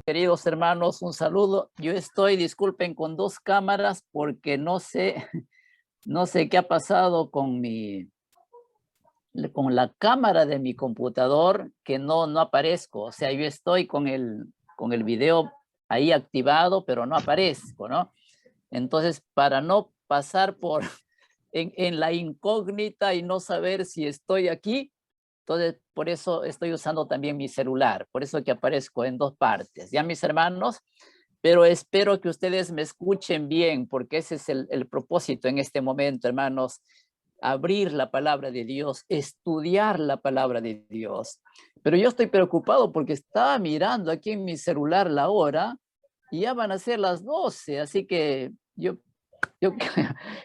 Queridos hermanos, un saludo. Yo estoy, disculpen, con dos cámaras porque no sé qué ha pasado con la cámara de mi computador, que no aparezco. O sea, yo estoy con el video ahí activado, pero no aparezco, ¿no? Entonces, para no pasar en la incógnita y no saber si estoy aquí, entonces por eso estoy usando también mi celular, por eso que aparezco en dos partes, ya mis hermanos, pero espero que ustedes me escuchen bien, porque ese es el propósito en este momento, hermanos, abrir la palabra de Dios, estudiar la palabra de Dios. Pero yo estoy preocupado porque estaba mirando aquí en mi celular la hora y ya van a ser las 12, así que yo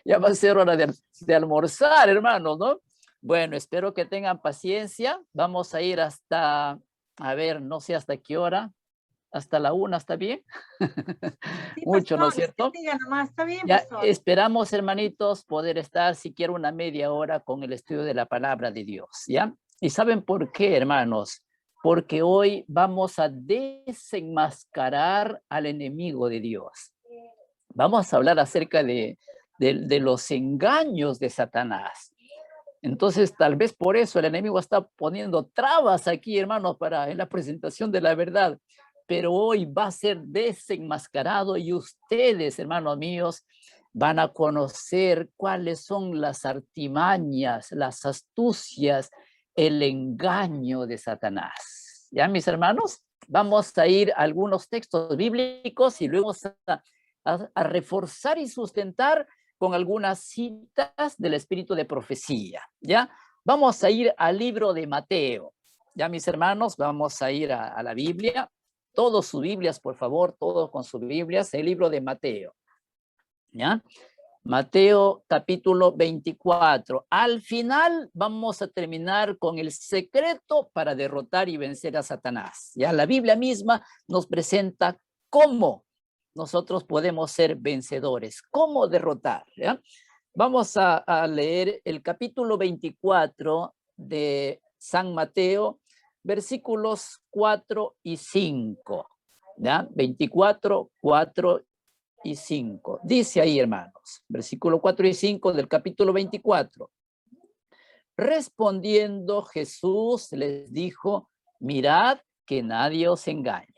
ya va a ser hora de almorzar, hermanos, ¿no? Bueno, espero que tengan paciencia. Vamos a ir hasta, a ver, no sé hasta qué hora, hasta la 1, ¿está bien? Sí, Mucho, ¿no es pastor, usted cierto? diga nomás, está bien, Ya pastor. esperamos, hermanitos, poder estar siquiera una media hora con el estudio de la palabra de Dios, ¿ya? ¿Y saben por qué, hermanos? Porque hoy vamos a desenmascarar al enemigo de Dios. Vamos a hablar acerca de los engaños de Satanás. Entonces, tal vez por eso el enemigo está poniendo trabas aquí, hermanos, en la presentación de la verdad. Pero hoy va a ser desenmascarado y ustedes, hermanos míos, van a conocer cuáles son las artimañas, las astucias, el engaño de Satanás. ¿Ya, mis hermanos? Vamos a ir a algunos textos bíblicos y luego a reforzar y sustentar con algunas citas del espíritu de profecía, ¿ya? Vamos a ir al libro de Mateo, ¿ya, mis hermanos? Vamos a ir a la Biblia, todos sus Biblias, por favor, todos con sus Biblias, el libro de Mateo, ¿ya? Mateo capítulo 24. Al final vamos a terminar con el secreto para derrotar y vencer a Satanás, ¿ya? La Biblia misma nos presenta cómo nosotros podemos ser vencedores, cómo derrotar, ¿ya? Vamos a leer el capítulo 24 de San Mateo, versículos 4 y 5, ¿ya? 24, 4 y 5. Dice ahí, hermanos, versículo 4 y 5 del capítulo 24. Respondiendo Jesús les dijo, mirad que nadie os engañe.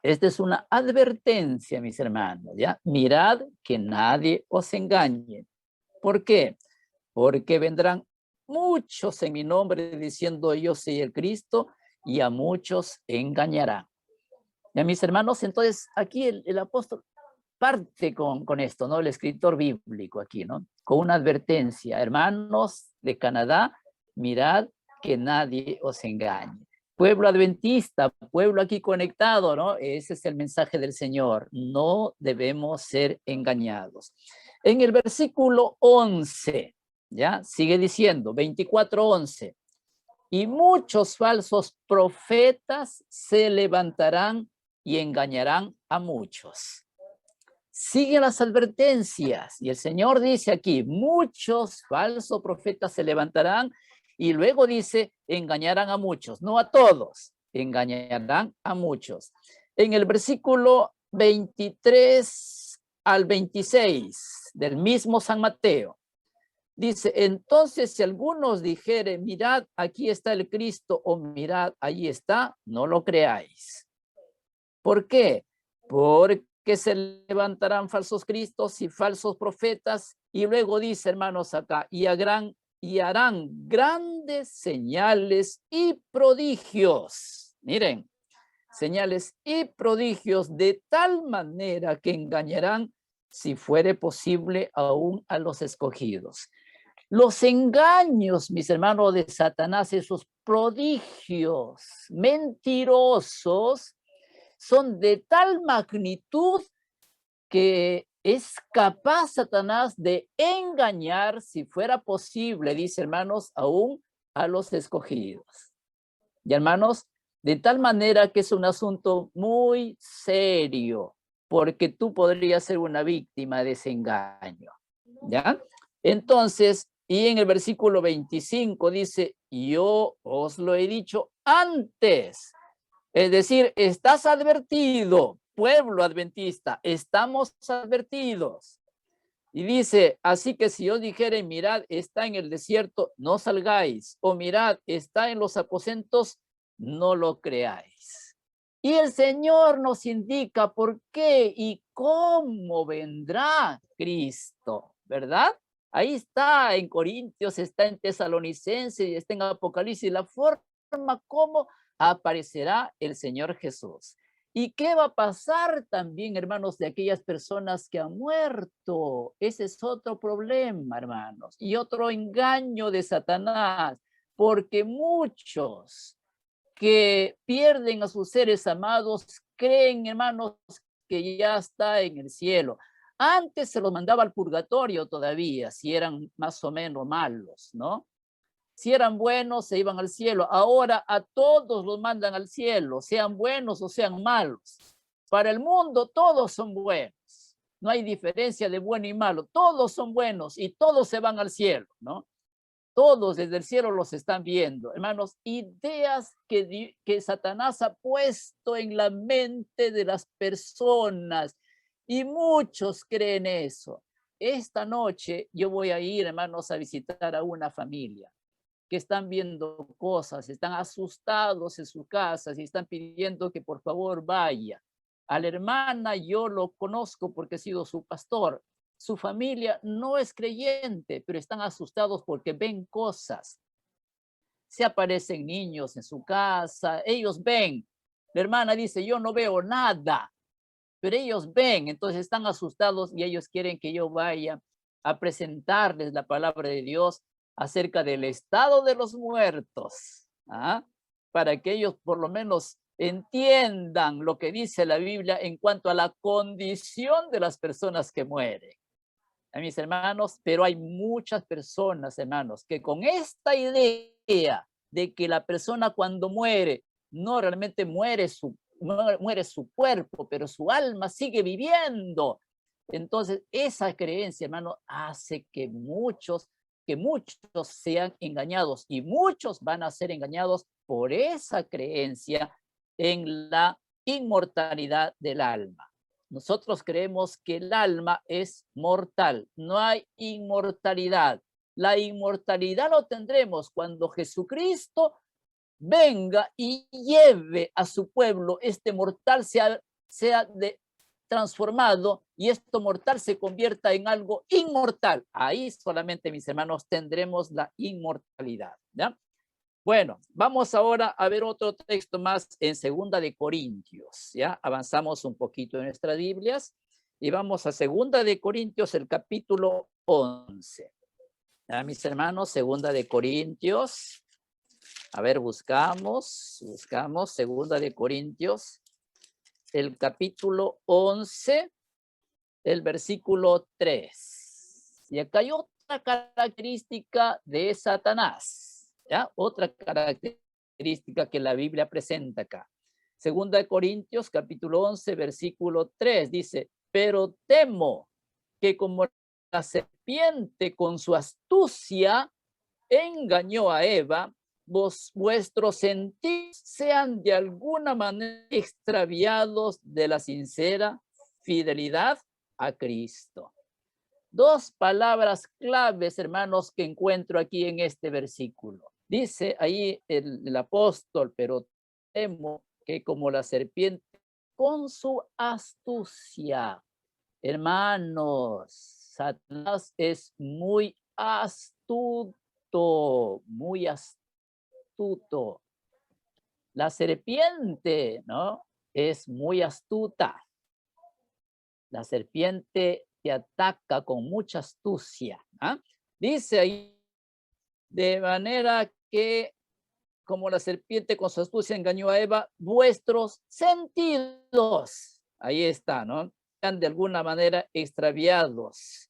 Esta es una advertencia, mis hermanos, ¿ya? Mirad que nadie os engañe. ¿Por qué? Porque vendrán muchos en mi nombre diciendo yo soy el Cristo y a muchos engañarán. Ya, mis hermanos, entonces aquí el apóstol parte con esto, ¿no? El escritor bíblico aquí, ¿no? Con una advertencia, hermanos de Canadá, mirad que nadie os engañe. Pueblo adventista, pueblo aquí conectado, ¿no? Ese es el mensaje del Señor. No debemos ser engañados. En el versículo 11, ¿ya? Sigue diciendo, 24:11. Y muchos falsos profetas se levantarán y engañarán a muchos. Sigue las advertencias y el Señor dice aquí, muchos falsos profetas se levantarán y luego dice, engañarán a muchos, no a todos, engañarán a muchos. En el versículo 23 al 26 del mismo San Mateo, dice, entonces si algunos dijeren, mirad, aquí está el Cristo, o mirad, allí está, no lo creáis. ¿Por qué? Porque se levantarán falsos cristos y falsos profetas, y luego dice, hermanos, acá, y harán grandes señales y prodigios. Miren, señales y prodigios de tal manera que engañarán, si fuere posible, aún a los escogidos. Los engaños, mis hermanos, de Satanás, esos prodigios mentirosos, son de tal magnitud que es capaz Satanás de engañar, si fuera posible, dice, hermanos, aún a los escogidos. Y hermanos, de tal manera que es un asunto muy serio, porque tú podrías ser una víctima de ese engaño, ¿ya? Entonces, y en el versículo 25 dice, yo os lo he dicho antes. Es decir, estás advertido, pueblo adventista, estamos advertidos. Y dice, así que si yo dijere, mirad, está en el desierto, no salgáis, o mirad, está en los aposentos, no lo creáis. Y el Señor nos indica por qué y cómo vendrá Cristo, ¿verdad? Ahí está en Corintios, está en Tesalonicenses y está en Apocalipsis, la forma como aparecerá el Señor Jesús. ¿Y qué va a pasar también, hermanos, de aquellas personas que han muerto? Ese es otro problema, hermanos, y otro engaño de Satanás, porque muchos que pierden a sus seres amados creen, hermanos, que ya está en el cielo. Antes se los mandaba al purgatorio todavía, si eran más o menos malos, ¿no? Si eran buenos, se iban al cielo. Ahora a todos los mandan al cielo, sean buenos o sean malos. Para el mundo todos son buenos. No hay diferencia de bueno y malo. Todos son buenos y todos se van al cielo, ¿no? Todos desde el cielo los están viendo. Hermanos, ideas que Satanás ha puesto en la mente de las personas y muchos creen eso. Esta noche yo voy a ir, hermanos, a visitar a una familia que están viendo cosas, están asustados en sus casas y están pidiendo que por favor vaya. A la hermana yo lo conozco porque he sido su pastor. Su familia no es creyente, pero están asustados porque ven cosas. Se aparecen niños en su casa, ellos ven. La hermana dice, yo no veo nada, pero ellos ven, entonces están asustados y ellos quieren que yo vaya a presentarles la palabra de Dios acerca del estado de los muertos, ¿ah? Para que ellos por lo menos entiendan lo que dice la Biblia en cuanto a la condición de las personas que mueren. A mis hermanos, pero hay muchas personas, hermanos, que con esta idea de que la persona cuando muere, no realmente muere su cuerpo, pero su alma sigue viviendo. Entonces, esa creencia, hermano, hace que muchos sean engañados y muchos van a ser engañados por esa creencia en la inmortalidad del alma. Nosotros creemos que el alma es mortal, no hay inmortalidad. La inmortalidad lo tendremos cuando Jesucristo venga y lleve a su pueblo, este mortal sea transformado y esto mortal se convierta en algo inmortal. Ahí solamente, mis hermanos, tendremos la inmortalidad, ¿ya? Bueno, vamos ahora a ver otro texto más en Segunda de Corintios, ¿ya? Avanzamos un poquito en nuestras Biblias y vamos a Segunda de Corintios, el capítulo 11. ¿Ya, mis hermanos? Segunda de Corintios. A ver, buscamos Segunda de Corintios, el capítulo 11, el versículo 3. Y acá hay otra característica de Satanás, ¿ya? Otra característica que la Biblia presenta acá. Segunda de Corintios, capítulo 11, versículo 3, dice, pero temo que como la serpiente con su astucia engañó a Eva, vuestros sentidos sean de alguna manera extraviados de la sincera fidelidad a Cristo. Dos palabras claves, hermanos, que encuentro aquí en este versículo. Dice ahí el apóstol, pero temo que como la serpiente con su astucia, hermanos, Satanás es muy astuto, muy astuto. La serpiente, ¿no? Es muy astuta. La serpiente te ataca con mucha astucia. ¿Ah? Dice ahí, de manera que como la serpiente con su astucia engañó a Eva, vuestros sentidos, ahí está, ¿no? Están de alguna manera extraviados.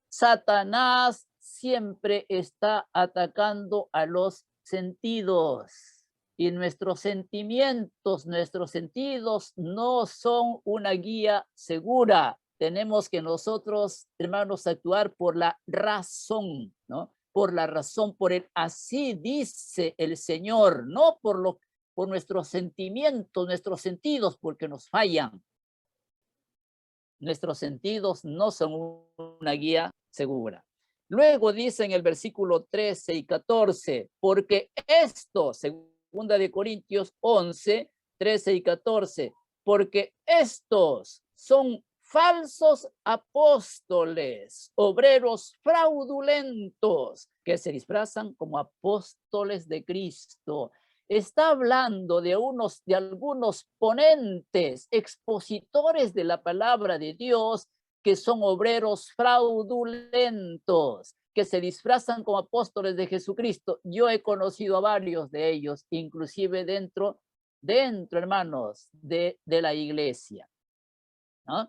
Satanás siempre está atacando a los sentidos. y nuestros sentimientos, nuestros sentidos no son una guía segura. Tenemos que nosotros, hermanos, actuar por la razón, ¿no? Por la razón, por el así dice el Señor, no por nuestros sentimientos, nuestros sentidos, porque nos fallan. Nuestros sentidos no son una guía segura. Luego dice en el versículo 13 y 14, porque esto, segunda de Corintios 11, 13 y 14, porque estos son falsos apóstoles, obreros fraudulentos, que se disfrazan como apóstoles de Cristo. Está hablando de algunos ponentes, expositores de la palabra de Dios, que son obreros fraudulentos, que se disfrazan como apóstoles de Jesucristo. Yo he conocido a varios de ellos, inclusive dentro, hermanos, de la iglesia, ¿no?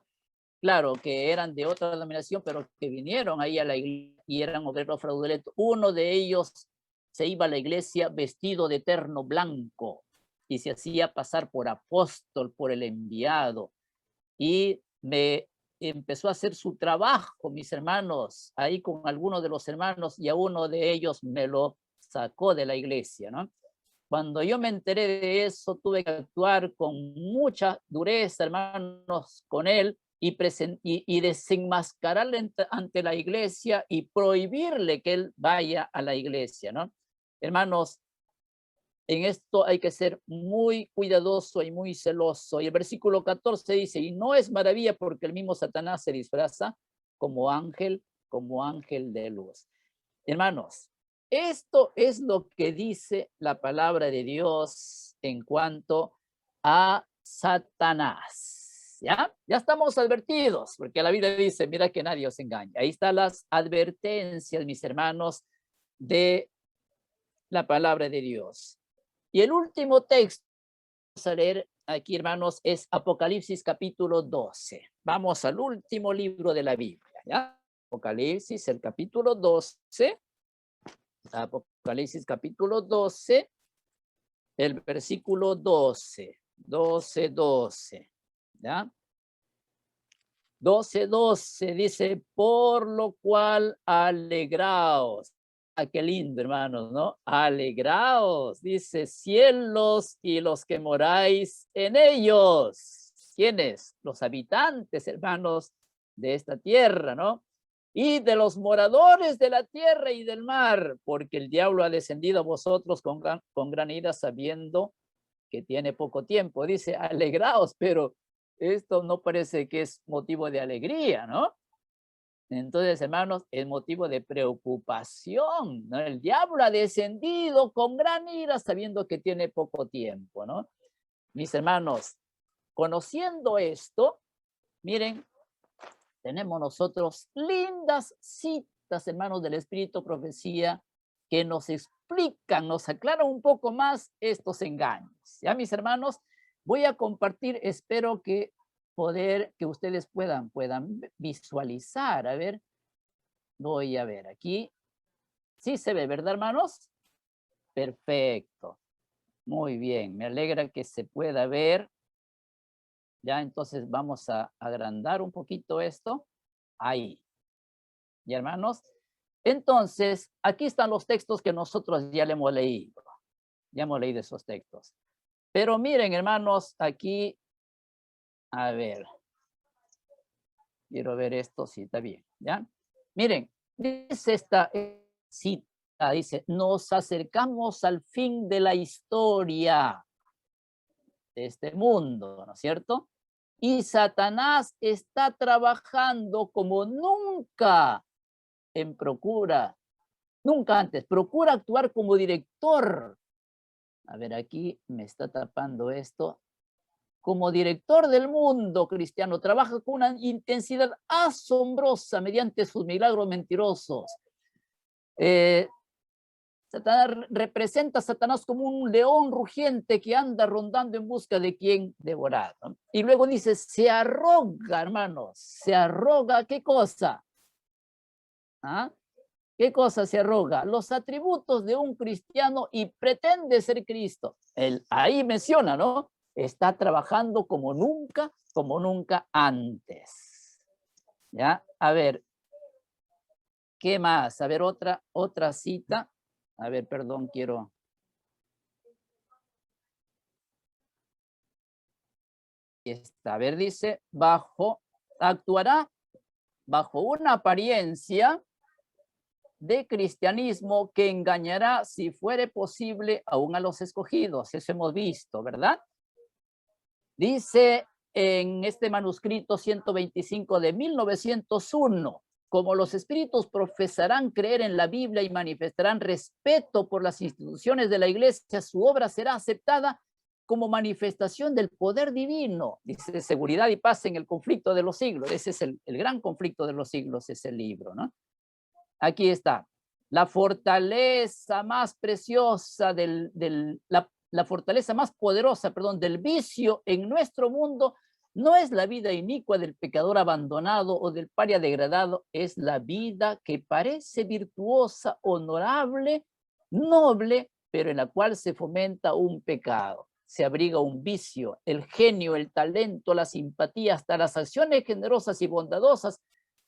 Claro, que eran de otra denominación, pero que vinieron ahí a la iglesia y eran obreros fraudulentos. Uno de ellos se iba a la iglesia vestido de terno blanco y se hacía pasar por apóstol, por el enviado. Y me empezó a hacer su trabajo, mis hermanos, ahí con algunos de los hermanos, y a uno de ellos me lo sacó de la iglesia, ¿no? Cuando yo me enteré de eso, tuve que actuar con mucha dureza, hermanos, con él, y desenmascararle ante la iglesia y prohibirle que él vaya a la iglesia, ¿no? Hermanos, en esto hay que ser muy cuidadoso y muy celoso. Y el versículo 14 dice, y no es maravilla porque el mismo Satanás se disfraza como ángel de luz. Hermanos, esto es lo que dice la palabra de Dios en cuanto a Satanás. ¿Ya? Ya estamos advertidos, porque la Biblia dice, mira que nadie os engañe. Ahí están las advertencias, mis hermanos, de la palabra de Dios. Y el último texto que vamos a leer aquí, hermanos, es Apocalipsis capítulo 12. Vamos al último libro de la Biblia, ¿ya? Apocalipsis, el capítulo 12. Apocalipsis capítulo 12, el versículo 12, 12, ¿ya? 12 dice, por lo cual alegraos. Ah, qué lindo, hermanos, ¿no? Alegraos, dice, cielos y los que moráis en ellos. ¿Quiénes? Los habitantes, hermanos, de esta tierra, ¿no? Y de los moradores de la tierra y del mar, porque el diablo ha descendido a vosotros con gran ira, sabiendo que tiene poco tiempo. Dice, alegraos, pero esto no parece que es motivo de alegría, ¿no? Entonces, hermanos, es motivo de preocupación, ¿no? El diablo ha descendido con gran ira, sabiendo que tiene poco tiempo, ¿no? Mis hermanos, conociendo esto, miren, tenemos nosotros lindas citas, hermanos, del Espíritu Profecía, que nos explican, nos aclaran un poco más estos engaños. Ya, mis hermanos, voy a compartir, espero que ustedes puedan visualizar. A ver, voy a ver aquí. Sí se ve, ¿verdad, hermanos? Perfecto. Muy bien, me alegra que se pueda ver. Ya, entonces vamos a agrandar un poquito esto. Ahí. ¿Ya, hermanos? Entonces, aquí están los textos que nosotros ya le hemos leído. Ya hemos leído esos textos. Pero miren, hermanos, aquí, a ver. Quiero ver esto, sí, está bien, ¿ya? Miren, dice esta cita, dice, nos acercamos al fin de la historia de este mundo, ¿no es cierto? Y Satanás está trabajando como nunca nunca antes, procura actuar como director. A ver, aquí me está tapando esto. Como director del mundo cristiano, trabaja con una intensidad asombrosa mediante sus milagros mentirosos. Representa a Satanás como un león rugiente que anda rondando en busca de quien devorar, ¿no? Y luego dice, se arroga, hermanos, se arroga, ¿qué cosa? ¿Ah? ¿Qué cosa se arroga? Los atributos de un cristiano y pretende ser Cristo. Ahí menciona, ¿no? Está trabajando como nunca antes. ¿Ya? A ver, ¿qué más? A ver, otra cita. A ver, perdón, quiero... A ver, dice, actuará bajo una apariencia de cristianismo que engañará, si fuere posible, aún a los escogidos. Eso hemos visto, ¿verdad? Dice en este manuscrito 125 de 1901, como los espíritus profesarán creer en la Biblia y manifestarán respeto por las instituciones de la iglesia, su obra será aceptada como manifestación del poder divino. Dice, seguridad y paz en el conflicto de los siglos. Ese es el gran conflicto de los siglos, es el libro, ¿no? Aquí está. La fortaleza más preciosa la fortaleza más poderosa, perdón, del vicio en nuestro mundo no es la vida inicua del pecador abandonado o del paria degradado, es la vida que parece virtuosa, honorable, noble, pero en la cual se fomenta un pecado. Se abriga un vicio, el genio, el talento, la simpatía, hasta las acciones generosas y bondadosas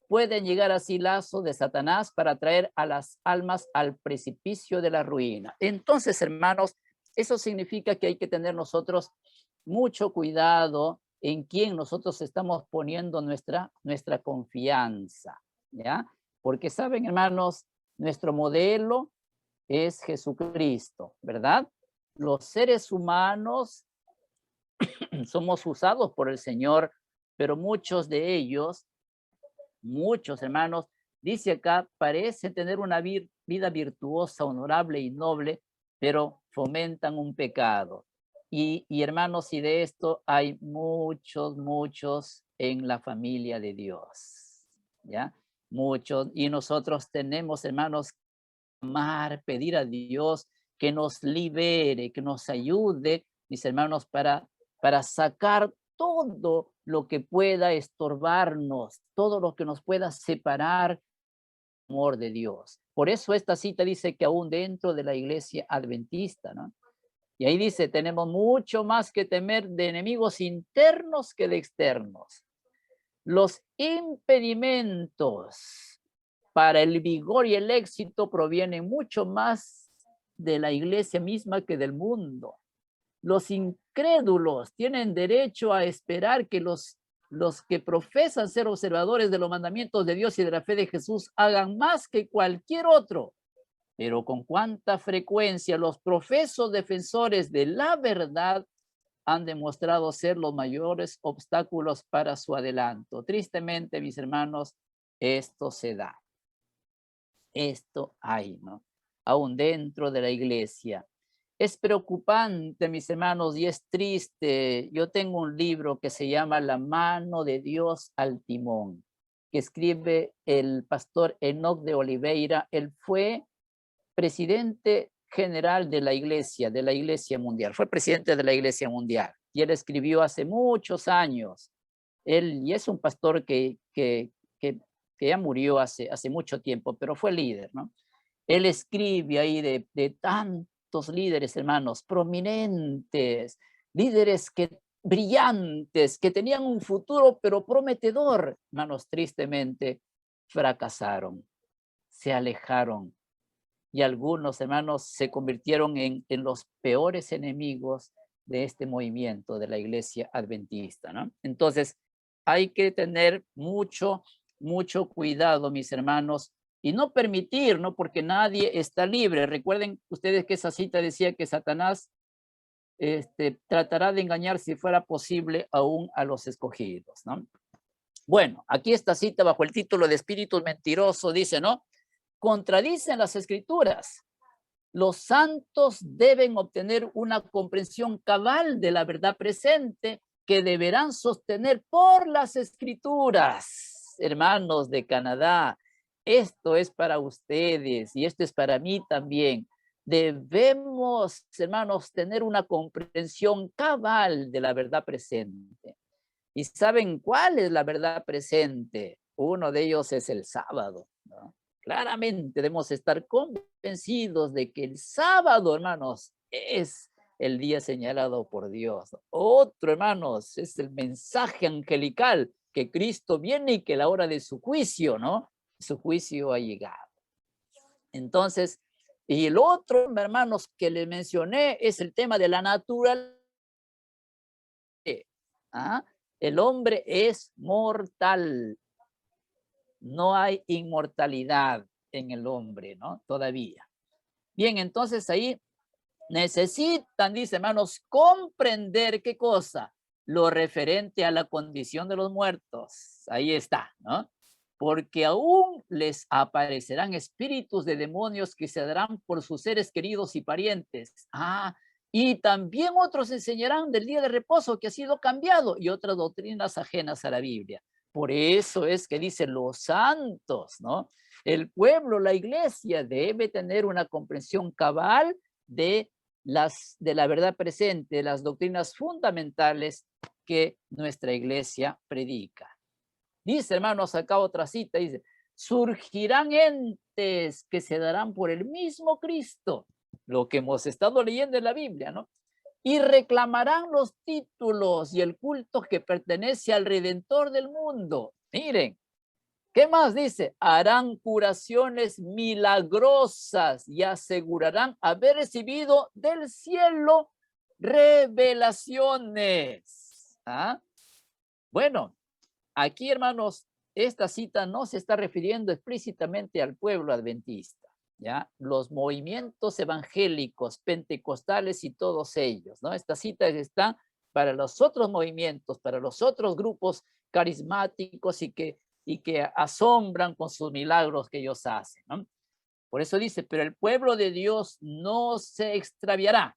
pueden llegar así lazo de Satanás para traer a las almas al precipicio de la ruina. Entonces, hermanos, eso significa que hay que tener nosotros mucho cuidado en quién nosotros estamos poniendo nuestra confianza, ¿ya? Porque saben, hermanos, nuestro modelo es Jesucristo, ¿verdad? Los seres humanos somos usados por el Señor, pero muchos de ellos, muchos hermanos, dice acá, parece tener una vida virtuosa, honorable y noble, pero fomentan un pecado. Y hermanos, y de esto hay muchos en la familia de Dios, ¿ya? Muchos, y nosotros tenemos, hermanos, amar, pedir a Dios que nos libere, que nos ayude, mis hermanos, para sacar todo lo que pueda estorbarnos, todo lo que nos pueda separar del amor de Dios. Por eso esta cita dice que aún dentro de la iglesia adventista, ¿no? Y ahí dice, tenemos mucho más que temer de enemigos internos que de externos. Los impedimentos para el vigor y el éxito provienen mucho más de la iglesia misma que del mundo. Los incrédulos tienen derecho a esperar que los que profesan ser observadores de los mandamientos de Dios y de la fe de Jesús hagan más que cualquier otro. Pero con cuánta frecuencia los profesos defensores de la verdad han demostrado ser los mayores obstáculos para su adelanto. Tristemente, mis hermanos, esto se da. Esto hay, ¿no? Aún dentro de la iglesia. Es preocupante, mis hermanos, y es triste. Yo tengo un libro que se llama La mano de Dios al timón, que escribe el pastor Enoc de Oliveira. Él fue presidente general de la iglesia mundial. Fue presidente de la iglesia mundial. Y él escribió hace muchos años. Y es un pastor que ya murió hace mucho tiempo, pero fue líder, ¿no? Él escribe ahí de tantos líderes, hermanos, prominentes, líderes brillantes, que tenían un futuro, pero prometedor. Hermanos, tristemente fracasaron, se alejaron, y algunos, hermanos, se convirtieron en los peores enemigos de este movimiento de la iglesia adventista, ¿no? Entonces, hay que tener mucho cuidado, mis hermanos, y no permitir, ¿no? Porque nadie está libre. Recuerden ustedes que esa cita decía que Satanás tratará de engañar, si fuera posible, aún a los escogidos, ¿no? Bueno, aquí esta cita bajo el título de Espíritus Mentirosos dice, ¿no? Contradicen las escrituras. Los santos deben obtener una comprensión cabal de la verdad presente que deberán sostener por las escrituras. Hermanos de Canadá, esto es para ustedes y esto es para mí también. Debemos, hermanos, tener una comprensión cabal de la verdad presente. ¿Y saben cuál es la verdad presente? Uno de ellos es el sábado, ¿no? claramente debemos estar convencidos de que el sábado, hermanos, es el día señalado por Dios. Otro, hermanos, es el mensaje angelical que Cristo viene y que la hora de su juicio, ¿no? Su juicio ha llegado. Entonces, y el otro, hermanos, que les mencioné es el tema de la naturaleza. ¿Ah? El hombre es mortal. No hay inmortalidad en el hombre, ¿no? Todavía. Bien, entonces ahí necesitan, dice hermanos, comprender qué cosa, lo referente a la condición de los muertos. Ahí está, ¿no? Porque aún les aparecerán espíritus de demonios que se darán por sus seres queridos y parientes. Y también otros enseñarán del día de reposo que ha sido cambiado y otras doctrinas ajenas a la Biblia. Por eso es que dicen los santos, ¿no? El pueblo, la iglesia debe tener una comprensión cabal de la verdad presente, de las doctrinas fundamentales que nuestra iglesia predica. Dice, hermanos, acá otra cita, dice, surgirán entes que se darán por el mismo Cristo, lo que hemos estado leyendo en la Biblia, ¿no? Y reclamarán los títulos y el culto que pertenece al Redentor del mundo. Miren, ¿qué más dice? Harán curaciones milagrosas y asegurarán haber recibido del cielo revelaciones. Bueno, aquí, hermanos, esta cita no se está refiriendo explícitamente al pueblo adventista, ¿ya? Los movimientos evangélicos, pentecostales y todos ellos, ¿no? Esta cita está para los otros movimientos, para los otros grupos carismáticos y que asombran con sus milagros que ellos hacen, ¿no? Por eso dice, pero el pueblo de Dios no se extraviará.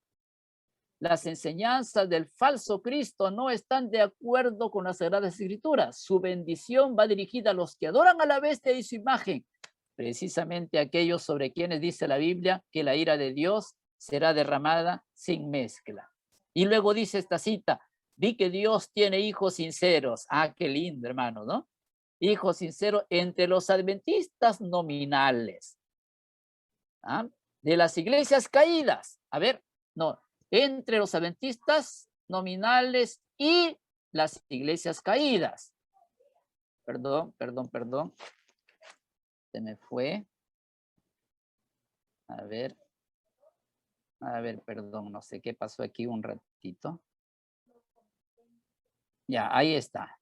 Las enseñanzas del falso Cristo no están de acuerdo con las Sagradas Escrituras. Su bendición va dirigida a los que adoran a la bestia y su imagen, precisamente aquellos sobre quienes dice la Biblia que la ira de Dios será derramada sin mezcla. Y luego dice esta cita, vi que Dios tiene hijos sinceros. Qué lindo, hermano, ¿no? Hijos sinceros entre los adventistas nominales. De las iglesias caídas. A ver, no, entre los adventistas nominales y las iglesias caídas. Perdón. Se me fue. A ver, perdón, no sé qué pasó aquí un ratito. Ya, ahí está.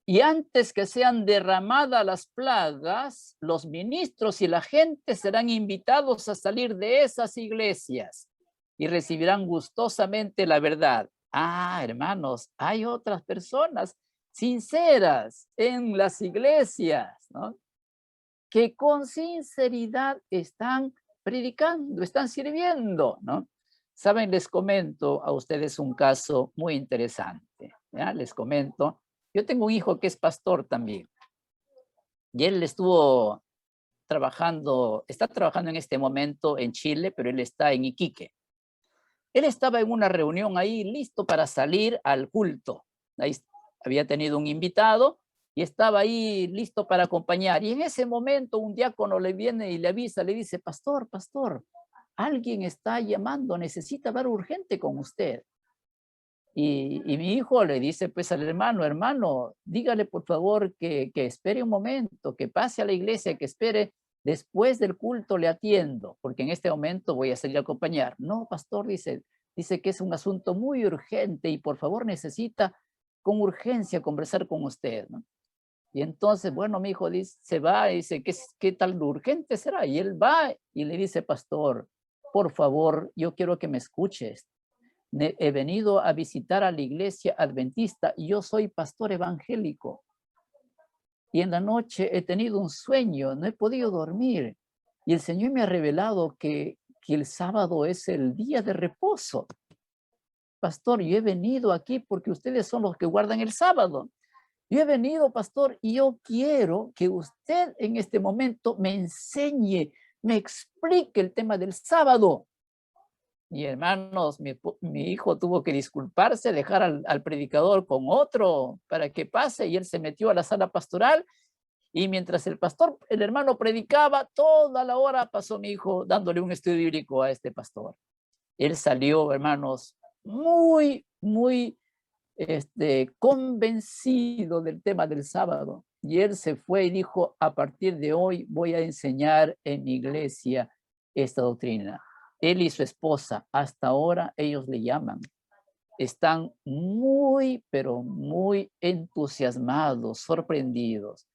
Y antes que sean derramadas las plagas, los ministros y la gente serán invitados a salir de esas iglesias y recibirán gustosamente la verdad. Hermanos, hay otras personas sinceras en las iglesias, ¿no? Que con sinceridad están predicando, están sirviendo, ¿no? Saben, les comento a ustedes un caso muy interesante, ¿ya? Les comento. Yo tengo un hijo que es pastor también. Y él está trabajando en este momento en Chile, pero él está en Iquique. Él estaba en una reunión ahí listo para salir al culto. Ahí había tenido un invitado y estaba ahí listo para acompañar. Y en ese momento un diácono le viene y le avisa, le dice, pastor, alguien está llamando, necesita hablar urgente con usted. Y mi hijo le dice pues al hermano, dígale por favor que espere un momento, que pase a la iglesia, que espere, después del culto le atiendo, porque en este momento voy a salir a acompañar. No, pastor, dice que es un asunto muy urgente y por favor necesita con urgencia conversar con usted, ¿no? Y entonces, bueno, mi hijo dice, se va y dice, ¿qué tal urgente será? Y él va y le dice, pastor, por favor, yo quiero que me escuches. He venido a visitar a la iglesia adventista y yo soy pastor evangélico. Y en la noche he tenido un sueño, no he podido dormir. Y el Señor me ha revelado que el sábado es el día de reposo. Pastor, yo he venido aquí porque ustedes son los que guardan el sábado. Yo he venido, pastor, y yo quiero que usted en este momento me enseñe, me explique el tema del sábado. Y hermanos, mi hijo tuvo que disculparse, dejar al predicador con otro para que pase, y él se metió a la sala pastoral Y mientras el hermano predicaba, toda la hora pasó mi hijo dándole un estudio bíblico a este pastor. Él salió, hermanos, muy convencido del tema del sábado. Y él se fue y dijo, a partir de hoy voy a enseñar en mi iglesia esta doctrina. Él y su esposa, hasta ahora ellos le llaman. Están pero muy entusiasmados, sorprendidos.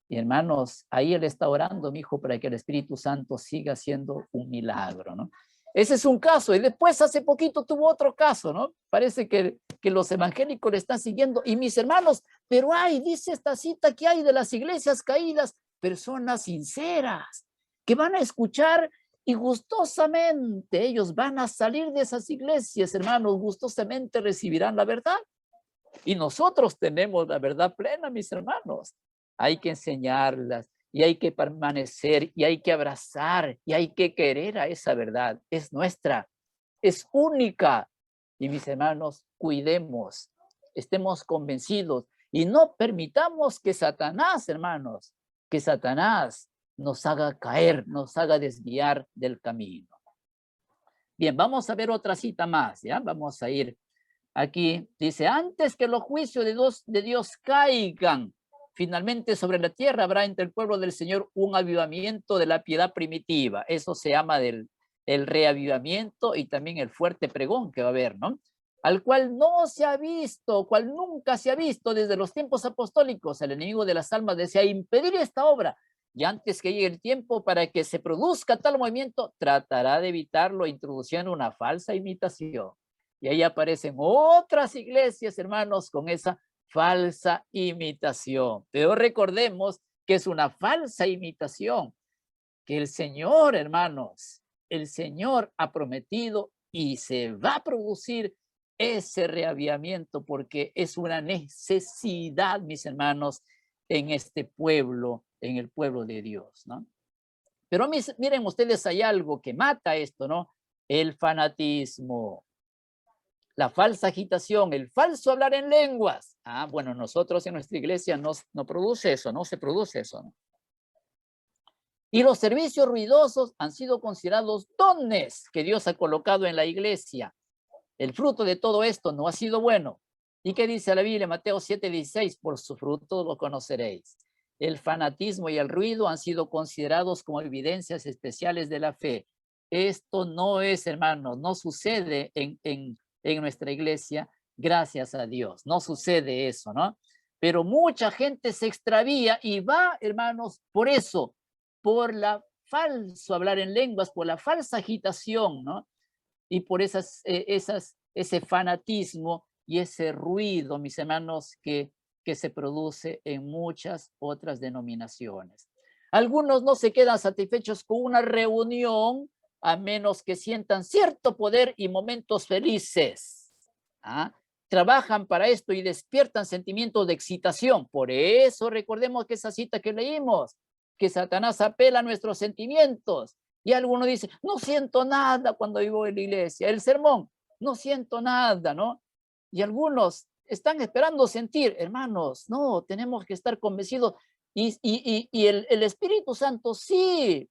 Y hermanos, ahí él está orando, mi hijo, para que el Espíritu Santo siga haciendo un milagro, ¿no? Ese es un caso. Y después, hace poquito, tuvo otro caso, ¿no? Parece que los evangélicos le están siguiendo. Y mis hermanos, pero dice esta cita que hay de las iglesias caídas, personas sinceras, que van a escuchar y gustosamente ellos van a salir de esas iglesias, hermanos, gustosamente recibirán la verdad. Y nosotros tenemos la verdad plena, mis hermanos. Hay que enseñarlas y hay que permanecer y hay que abrazar y hay que querer a esa verdad. Es nuestra, es única. Y mis hermanos, cuidemos, estemos convencidos y no permitamos que Satanás, hermanos, que Satanás nos haga caer, nos haga desviar del camino. Bien, vamos a ver otra cita más, ¿ya? Vamos a ir aquí. Dice, antes que los juicios de Dios caigan, finalmente sobre la tierra habrá entre el pueblo del Señor un avivamiento de la piedad primitiva. Eso se llama el reavivamiento y también el fuerte pregón que va a haber, ¿no? Al cual no se ha visto, cual nunca se ha visto desde los tiempos apostólicos. El enemigo de las almas desea impedir esta obra. Y antes que llegue el tiempo para que se produzca tal movimiento, tratará de evitarlo introduciendo una falsa imitación. Y ahí aparecen otras iglesias, hermanos, con esa falsa imitación. Pero recordemos que es una falsa imitación, que el Señor, hermanos, el Señor ha prometido y se va a producir ese reavivamiento porque es una necesidad, mis hermanos, en este pueblo, en el pueblo de Dios, ¿no? Pero miren ustedes, hay algo que mata esto, ¿no? El fanatismo, la falsa agitación, el falso hablar en lenguas. Bueno, nosotros en nuestra iglesia no produce eso, no se produce eso, ¿no? Y los servicios ruidosos han sido considerados dones que Dios ha colocado en la iglesia. El fruto de todo esto no ha sido bueno. ¿Y qué dice la Biblia? Mateo 7:16, por su fruto lo conoceréis. El fanatismo y el ruido han sido considerados como evidencias especiales de la fe. Esto no es, hermanos, no sucede en nuestra iglesia, gracias a Dios. No sucede eso, ¿no? Pero mucha gente se extravía y va, hermanos, por eso, por la falso hablar en lenguas, por la falsa agitación, ¿no? Y por ese fanatismo y ese ruido, mis hermanos, que se produce en muchas otras denominaciones. Algunos no se quedan satisfechos con una reunión a menos que sientan cierto poder y momentos felices. Trabajan para esto y despiertan sentimientos de excitación. Por eso recordemos que esa cita que leímos, que Satanás apela a nuestros sentimientos. Y alguno dice, no siento nada cuando vivo en la iglesia. El sermón, no siento nada, ¿no? Y algunos están esperando sentir, hermanos, no, tenemos que estar convencidos. Y el Espíritu Santo sí,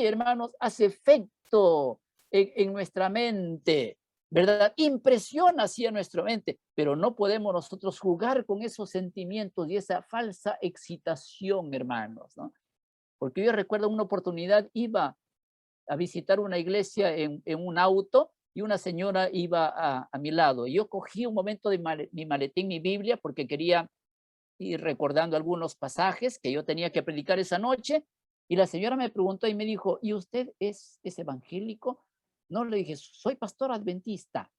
hermanos, hace efecto en nuestra mente, ¿verdad? Impresiona así a nuestra mente, pero no podemos nosotros jugar con esos sentimientos y esa falsa excitación, hermanos, ¿no? Porque yo recuerdo una oportunidad, iba a visitar una iglesia en un auto y una señora iba a mi lado. Yo cogí un momento de mi maletín, mi Biblia, porque quería ir recordando algunos pasajes que yo tenía que predicar esa noche. Y la señora me preguntó y me dijo, ¿y usted es evangélico? No, le dije, soy pastor adventista.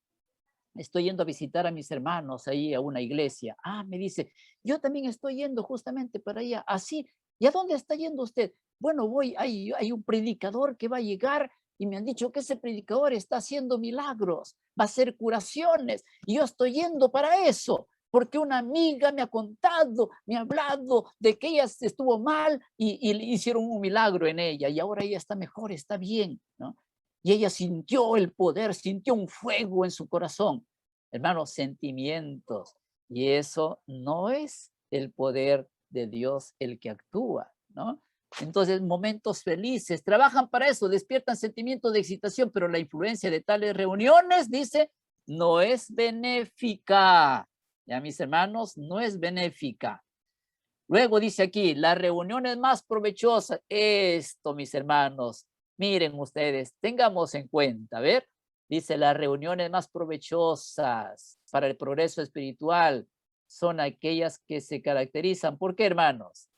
Estoy yendo a visitar a mis hermanos ahí a una iglesia. Me dice, yo también estoy yendo justamente para allá. Así, ¿y a dónde está yendo usted? Bueno, hay un predicador que va a llegar y me han dicho que ese predicador está haciendo milagros, va a hacer curaciones y yo estoy yendo para eso, porque una amiga me ha contado, me ha hablado de que ella estuvo mal y le hicieron un milagro en ella y ahora ella está mejor, está bien, ¿no? Y ella sintió el poder, sintió un fuego en su corazón. Hermanos, sentimientos. Y eso no es el poder de Dios el que actúa, ¿no? Entonces, momentos felices, trabajan para eso, despiertan sentimientos de excitación, pero la influencia de tales reuniones, dice, no es benéfica. Ya, mis hermanos, no es benéfica. Luego dice aquí, las reuniones más provechosas, esto, mis hermanos, miren ustedes, tengamos en cuenta, a ver, dice, las reuniones más provechosas para el progreso espiritual son aquellas que se caracterizan, ¿por qué, hermanos?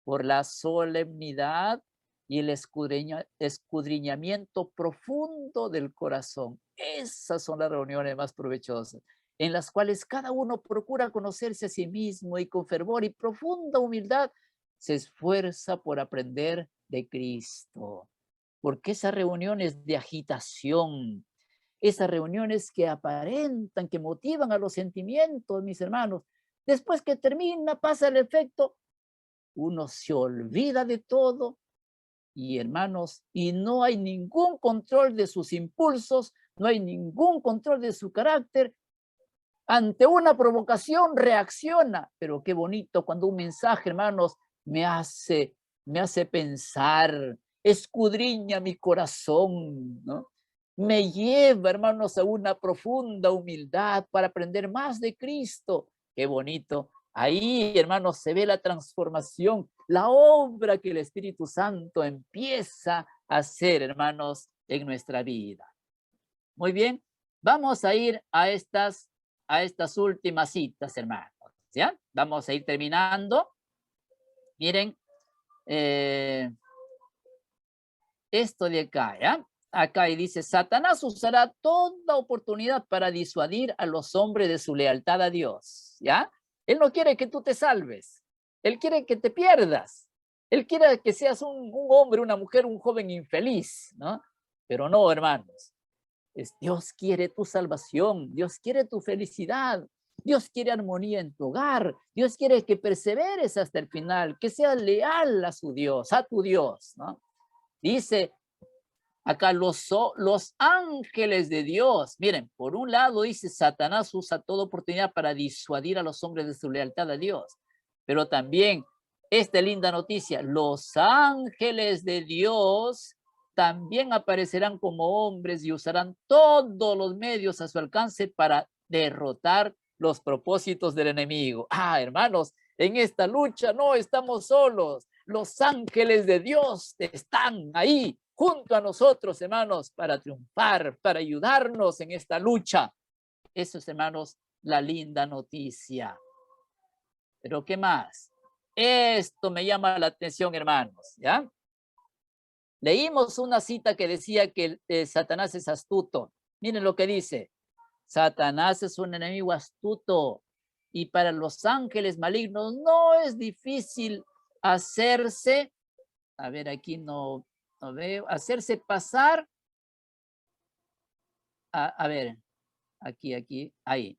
Por la solemnidad y el escudriñamiento profundo del corazón. Esas son las reuniones más provechosas, en las cuales cada uno procura conocerse a sí mismo y con fervor y profunda humildad se esfuerza por aprender de Cristo. Porque esas reuniones de agitación, esas reuniones que aparentan, que motivan a los sentimientos, mis hermanos, después que termina, pasa el efecto, uno se olvida de todo y hermanos, y no hay ningún control de sus impulsos, no hay ningún control de su carácter. Ante una provocación reacciona, pero qué bonito cuando un mensaje, hermanos, me hace pensar, escudriña mi corazón, ¿no? Me lleva, hermanos, a una profunda humildad para aprender más de Cristo. Qué bonito. Ahí, hermanos, se ve la transformación, la obra que el Espíritu Santo empieza a hacer, hermanos, en nuestra vida. Muy bien, vamos a ir a estas últimas citas, hermanos, ¿ya? Vamos a ir terminando. Miren, esto de acá, ¿ya? Acá y dice, Satanás usará toda oportunidad para disuadir a los hombres de su lealtad a Dios, ¿ya? Él no quiere que tú te salves, él quiere que te pierdas, él quiere que seas un hombre, una mujer, un joven infeliz, ¿no? Pero no, hermanos, Dios quiere tu salvación, Dios quiere tu felicidad, Dios quiere armonía en tu hogar, Dios quiere que perseveres hasta el final, que seas leal a su Dios, a tu Dios, ¿no? Dice acá los ángeles de Dios, miren, por un lado dice Satanás usa toda oportunidad para disuadir a los hombres de su lealtad a Dios, pero también esta linda noticia, los ángeles de Dios también aparecerán como hombres y usarán todos los medios a su alcance para derrotar los propósitos del enemigo. Ah, hermanos, en esta lucha no estamos solos. Los ángeles de Dios están ahí junto a nosotros, hermanos, para triunfar, para ayudarnos en esta lucha. Eso es, hermanos, la linda noticia. Pero ¿qué más? Esto me llama la atención, hermanos, ¿ya? Leímos una cita que decía que Satanás es astuto. Miren lo que dice. Satanás es un enemigo astuto y para los ángeles malignos no es difícil hacerse, a ver, aquí no veo, hacerse pasar, a ver, aquí, ahí.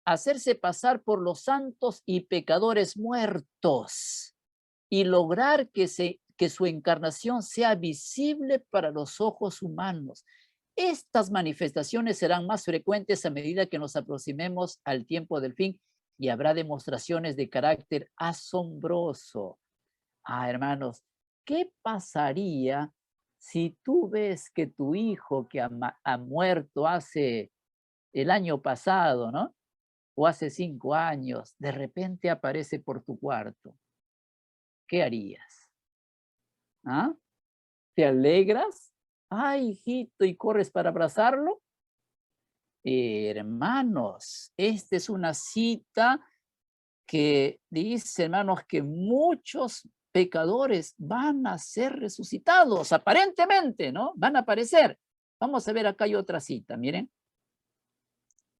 Hacerse pasar por los santos y pecadores muertos y lograr que su encarnación sea visible para los ojos humanos. Estas manifestaciones serán más frecuentes a medida que nos aproximemos al tiempo del fin y habrá demostraciones de carácter asombroso. Ah, hermanos, ¿qué pasaría si tú ves que tu hijo que ha muerto hace el año pasado, ¿no? O hace 5 años, de repente aparece por tu cuarto? ¿Qué harías? ¿Ah? ¿Te alegras? Ay, hijito, y corres para abrazarlo. Hermanos, esta es una cita que dice, hermanos, que muchos pecadores van a ser resucitados, aparentemente, ¿no? Van a aparecer. Vamos a ver, acá hay otra cita, miren.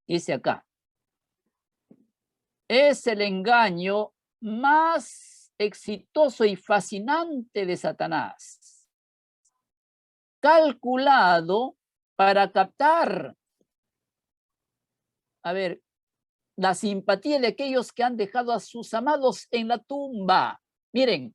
Dice acá, es el engaño más exitoso y fascinante de Satanás, calculado para captar, a ver, la simpatía de aquellos que han dejado a sus amados en la tumba. Miren,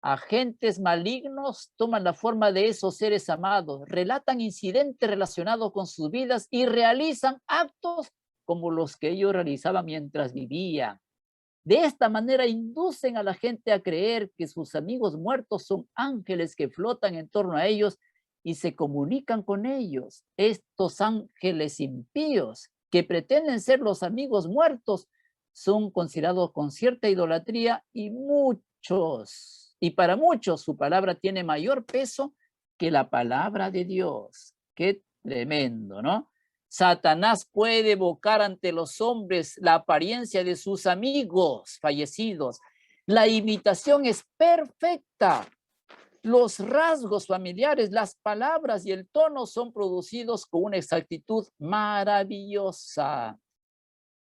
agentes malignos toman la forma de esos seres amados, relatan incidentes relacionados con sus vidas y realizan actos como los que ellos realizaban mientras vivían. De esta manera inducen a la gente a creer que sus amigos muertos son ángeles que flotan en torno a ellos y se comunican con ellos. Estos ángeles impíos que pretenden ser los amigos muertos son considerados con cierta idolatría y para muchos su palabra tiene mayor peso que la palabra de Dios. Qué tremendo, ¿no? Satanás puede evocar ante los hombres la apariencia de sus amigos fallecidos. La imitación es perfecta. Los rasgos familiares, las palabras y el tono son producidos con una exactitud maravillosa.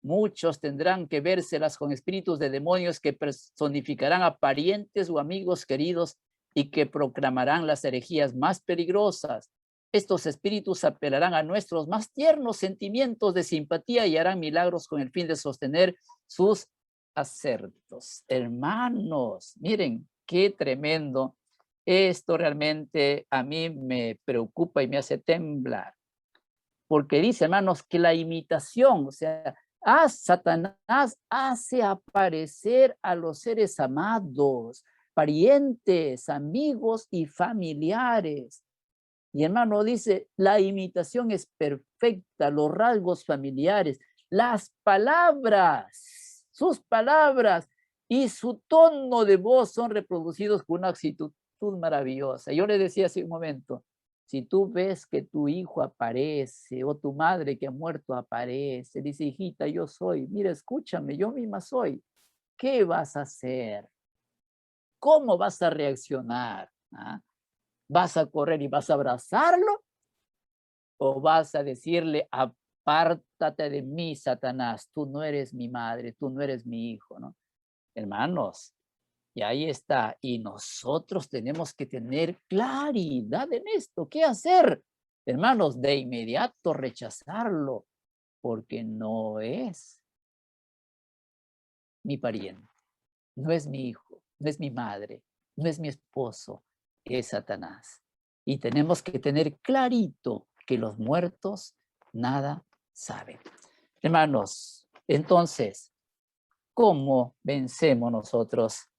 Muchos tendrán que vérselas con espíritus de demonios que personificarán a parientes o amigos queridos y que proclamarán las herejías más peligrosas. Estos espíritus apelarán a nuestros más tiernos sentimientos de simpatía y harán milagros con el fin de sostener sus acertos. Hermanos, miren qué tremendo. Esto realmente a mí me preocupa y me hace temblar. Porque dice, hermanos, que la imitación, o sea, Satanás hace aparecer a los seres amados, parientes, amigos y familiares. Y hermano dice, la imitación es perfecta, los rasgos familiares, las palabras, sus palabras y su tono de voz son reproducidos con una actitud maravillosa. Yo le decía hace un momento, si tú ves que tu hijo aparece o tu madre que ha muerto aparece, dice, hijita, yo soy, mira, escúchame, yo misma soy, ¿qué vas a hacer? ¿Cómo vas a reaccionar? ¿Ah? ¿Vas a correr y vas a abrazarlo? ¿O vas a decirle, apártate de mí, Satanás, tú no eres mi madre, tú no eres mi hijo, ¿no? Hermanos, y ahí está. Y nosotros tenemos que tener claridad en esto. ¿Qué hacer? Hermanos, de inmediato rechazarlo, porque no es mi pariente, no es mi hijo, no es mi madre, no es mi esposo, es Satanás. Y tenemos que tener clarito que los muertos nada saben. Hermanos, entonces, ¿cómo vencemos nosotros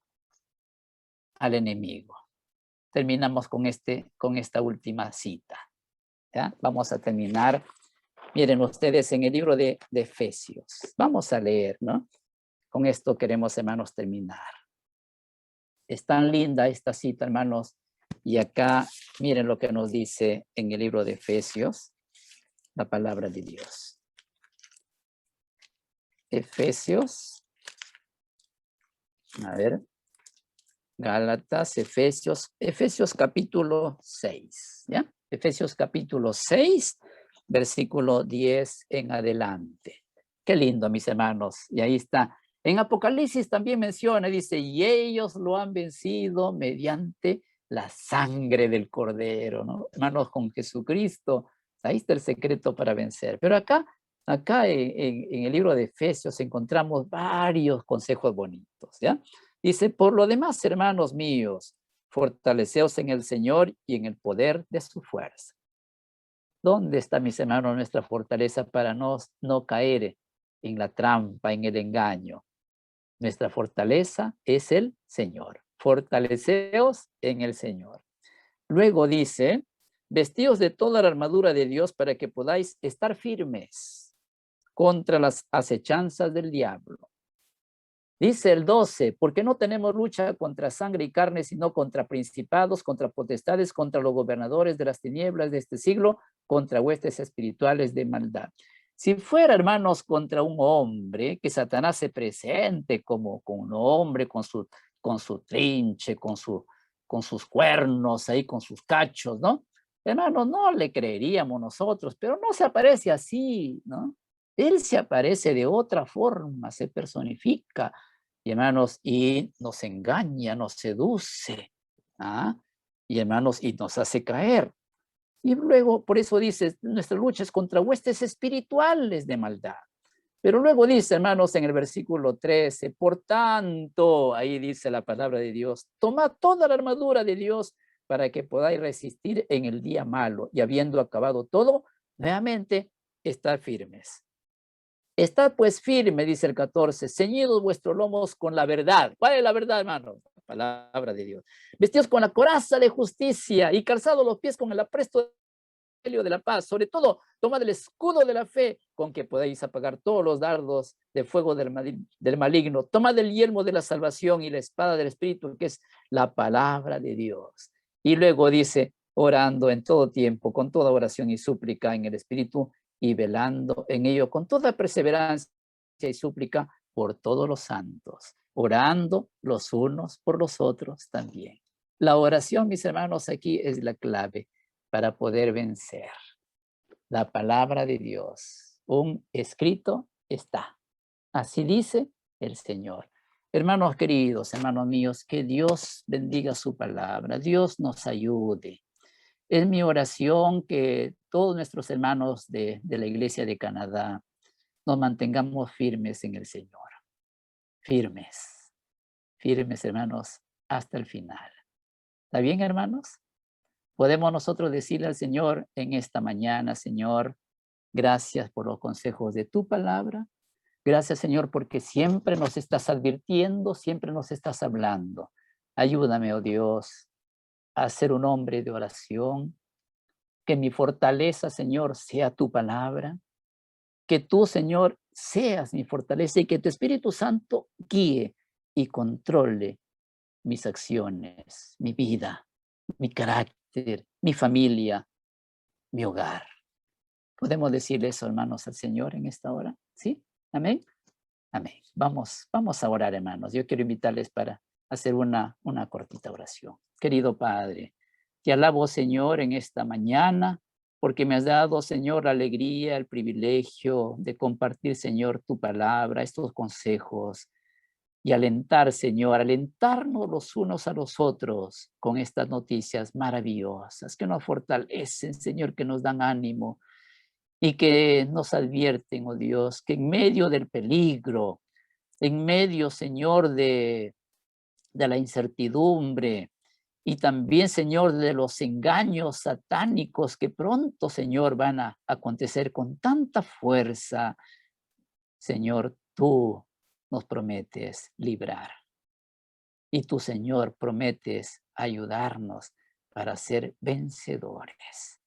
al enemigo? Terminamos con esta última cita. ¿Ya? Vamos a terminar. Miren ustedes en el libro de Efesios. Vamos a leer, ¿no? Con esto queremos, hermanos, terminar. Es tan linda esta cita, hermanos. Y acá, miren lo que nos dice en el libro de Efesios, la palabra de Dios. Efesios. A ver. Gálatas, Efesios capítulo 6, ¿ya? Efesios capítulo 6, versículo 10 en adelante. Qué lindo, mis hermanos. Y ahí está. En Apocalipsis también menciona, dice, y ellos lo han vencido mediante la sangre del Cordero, ¿no? Hermanos, con Jesucristo, ahí está el secreto para vencer. Pero acá en el libro de Efesios encontramos varios consejos bonitos, ¿ya? Dice, por lo demás, hermanos míos, fortaleceos en el Señor y en el poder de su fuerza. ¿Dónde está, mis hermanos, nuestra fortaleza para no caer en la trampa, en el engaño? Nuestra fortaleza es el Señor. Fortaleceos en el Señor. Luego dice, vestíos de toda la armadura de Dios para que podáis estar firmes contra las acechanzas del diablo. Dice el 12, porque no tenemos lucha contra sangre y carne, sino contra principados, contra potestades, contra los gobernadores de las tinieblas de este siglo, contra huestes espirituales de maldad. Si fuera, hermanos, contra un hombre, que Satanás se presente como un hombre con su trinche, con sus cuernos ahí, con sus cachos, ¿no? Hermanos, no le creeríamos nosotros, pero no se aparece así, ¿no? Él se aparece de otra forma, se personifica, y hermanos, y nos engaña, nos seduce, ¿ah? Y hermanos, y nos hace caer. Y luego, por eso dice, nuestra lucha es contra huestes espirituales de maldad. Pero luego dice, hermanos, en el versículo 13, por tanto, ahí dice la palabra de Dios, tomad toda la armadura de Dios para que podáis resistir en el día malo y habiendo acabado todo, nuevamente estar firmes. Estad pues firme, dice el 14, ceñidos vuestros lomos con la verdad. ¿Cuál es la verdad, hermano? La palabra de Dios. Vestidos con la coraza de justicia y calzados los pies con el apresto de la paz. Sobre todo, tomad el escudo de la fe con que podéis apagar todos los dardos de fuego del maligno. Tomad el yelmo de la salvación y la espada del Espíritu, que es la palabra de Dios. Y luego dice, orando en todo tiempo, con toda oración y súplica en el Espíritu, y velando en ello con toda perseverancia y súplica por todos los santos, orando los unos por los otros también. La oración, mis hermanos, aquí es la clave para poder vencer. La palabra de Dios, un escrito está. Así dice el Señor. Hermanos queridos, hermanos míos, que Dios bendiga su palabra, Dios nos ayude. Es mi oración que todos nuestros hermanos de la Iglesia de Canadá nos mantengamos firmes en el Señor. Firmes, firmes hermanos, hasta el final. ¿Está bien, hermanos? Podemos nosotros decirle al Señor en esta mañana, Señor, gracias por los consejos de tu palabra. Gracias, Señor, porque siempre nos estás advirtiendo, siempre nos estás hablando. Ayúdame, oh Dios, a ser un hombre de oración. Que mi fortaleza, Señor, sea tu palabra. Que tú, Señor, seas mi fortaleza y que tu Espíritu Santo guíe y controle mis acciones, mi vida, mi carácter, mi familia, mi hogar. ¿Podemos decirle eso, hermanos, al Señor en esta hora? ¿Sí? Amén. Amén. Vamos a orar, hermanos. Yo quiero invitarles para hacer una cortita oración. Querido Padre, te alabo, Señor, en esta mañana, porque me has dado, Señor, la alegría, el privilegio de compartir, Señor, tu palabra, estos consejos y alentar, Señor, alentarnos los unos a los otros con estas noticias maravillosas que nos fortalecen, Señor, que nos dan ánimo y que nos advierten, oh Dios, que en medio del peligro, en medio, Señor, de la incertidumbre y también, Señor, de los engaños satánicos que pronto, Señor, van a acontecer con tanta fuerza, Señor, tú nos prometes librar. Y tú, Señor, prometes ayudarnos para ser vencedores.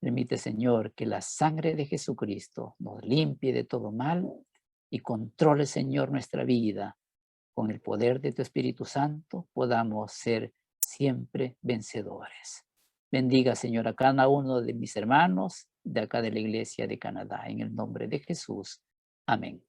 Permite, Señor, que la sangre de Jesucristo nos limpie de todo mal y controle, Señor, nuestra vida. Con el poder de tu Espíritu Santo podamos ser siempre vencedores. Bendiga, Señor, a cada uno de mis hermanos de acá de la Iglesia de Canadá. En el nombre de Jesús. Amén.